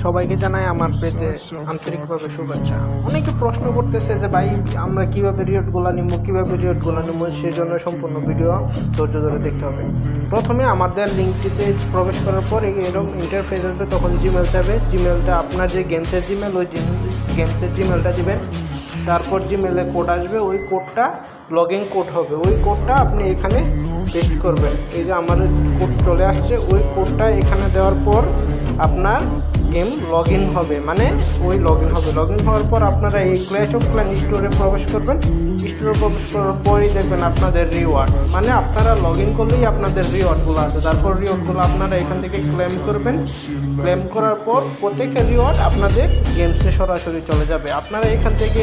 সবাইকে জানাই আমার পেজে আন্তরিকভাবে শুভেচ্ছা। অনেকে প্রশ্ন করতেছে যে ভাই আমরা কীভাবে রিওয়ার্ডগুলো নিব, সেই জন্য সম্পূর্ণ ভিডিও ধৈর্য ধরে দেখতে হবে। প্রথমে আমাদের লিঙ্কটিতে প্রবেশ করার পর এরকম ইন্টারফেস আসবে, তখন জিমেল যাবে। জিমেলটা আপনার যে গেমসের জিমেল, ওই গেমসের জিমেলটা দিবেন। তারপর জিমেলে কোড আসবে, ওই কোডটা লগ ইন কোড হবে। ওই কোডটা আপনি এখানে পেস্ট করবেন। এই যে আমার কোড চলে আসছে, ওই কোডটা এখানে দেওয়ার পর আপনার গেম লগ ইন হবে, মানে ওই লগ ইন হওয়ার পর আপনারা এই ক্ল্যাশ অফ ক্ল্যান স্টোরে প্রবেশ করবেন। স্টোরে প্রবেশ করার পরেই দেখবেন আপনাদের রিওয়ার্ড, মানে আপনারা লগ ইন করলেই আপনাদের রিওয়ার্ডগুলো আছে। তারপর রিওয়ার্ডগুলো আপনারা এখান থেকে ক্লেম করবেন। ক্লেম করার পর প্রত্যেকটা রিওয়ার্ড আপনাদের গেমসে সরাসরি চলে যাবে। আপনারা এখান থেকে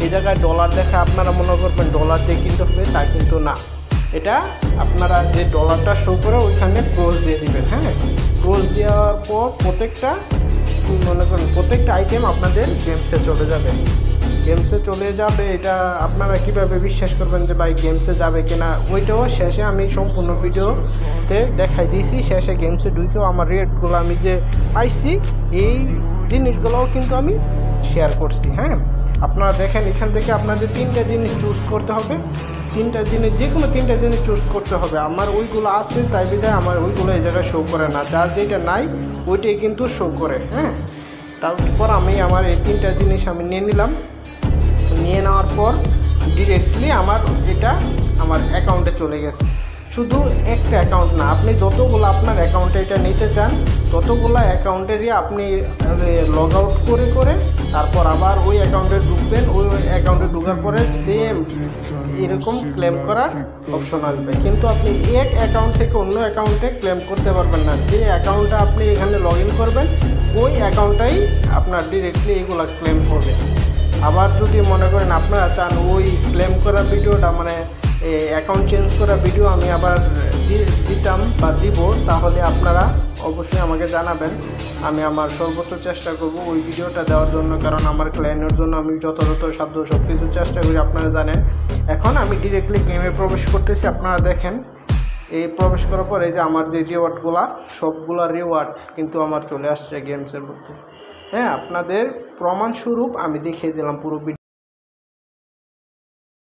এই জায়গায় ডলার দেখে আপনারা মনে করবেন ডলার দিয়ে কিনতে হবে, তা কিন্তু না। এটা আপনারা যে ডলারটা শো করে ওইখানে ক্রস দিয়ে দিবেন। হ্যাঁ, ক্রস দেওয়ার পর প্রত্যেকটা আইটেম আপনাদের গেমসে চলে যাবে। এটা আপনারা কিভাবে বিশ্বাস করবেন যে ভাই গেমসে যাবে কিনা, ওইটাও শেষে আমি সম্পূর্ণ ভিডিওতে দেখাই দিয়েছি। শেষে গেমসে ঢুকেও আমার রেটগুলো আমি যে পাইছি, এই জিনিসগুলোও কিন্তু আমি শেয়ার করছি। হ্যাঁ, আপনারা দেখেন, এখান থেকে আপনাদের তিনটা জিনিস চুজ করতে হবে। যে কোনো তিনটা জিনিস চুজ করতে হবে। আমার ওইগুলো আছে, তাই বিধায় আমার ওইগুলো এই জায়গায় শো করে না। যার যেটা নাই ওইটাই কিন্তু শো করে। হ্যাঁ, তারপর আমি আমার এই তিনটা জিনিস আমি নিয়ে নিলাম। নিয়ে নেওয়ার পর ডিরেক্টলি এটা আমার অ্যাকাউন্টে চলে গেছে। শুধু একটা অ্যাকাউন্ট না, আপনি যতগুলো আপনার অ্যাকাউন্টে এটা নিতে চান ততগুলো অ্যাকাউন্টেরই আপনি লগ আউট করে তারপর আবার ওই অ্যাকাউন্টে ঢুকবেন। ওই অ্যাকাউন্টে ঢোকার পরে সেম এরকম ক্লেম করার অপশন আসবে। কিন্তু আপনি এক অ্যাকাউন্ট থেকে অন্য অ্যাকাউন্টে ক্লেম করতে পারবেন না। যে অ্যাকাউন্টটা আপনি এখানে লগ ইন করবেন, ওই অ্যাকাউন্টটাই আপনার ডিরেক্টলি এইগুলো ক্লেম হবে। আবার যদি মনে করেন আপনারা চান ওই ক্লেম করা ভিডিওটা, মানে অ্যাকাউন্ট চেঞ্জ করা ভিডিও আমি আবার দিতাম বা দিব, তাহলে আপনারা অবশ্যই আমাকে জানাবেন। আমি আমার সর্বোচ্চ চেষ্টা করব ওই ভিডিওটা দেওয়ার জন্য, কারণ আমার ক্লায়েন্টের জন্য আমি যথাযথ সাধ্য সব কিছু চেষ্টা করি, আপনারা জানেন। এখন আমি ডিরেক্টলি গেমে প্রবেশ করতেছি। আপনারা দেখেন, এই প্রবেশ করার পরে যে আমার যে রিওয়ার্ডগুলো, সবগুলো রিওয়ার্ড কিন্তু আমার চলে আসছে গেমসের মধ্যে। হ্যাঁ, আপনাদের প্রমাণস্বরূপ আমি দেখিয়ে দিলাম পুরো ভিডিও।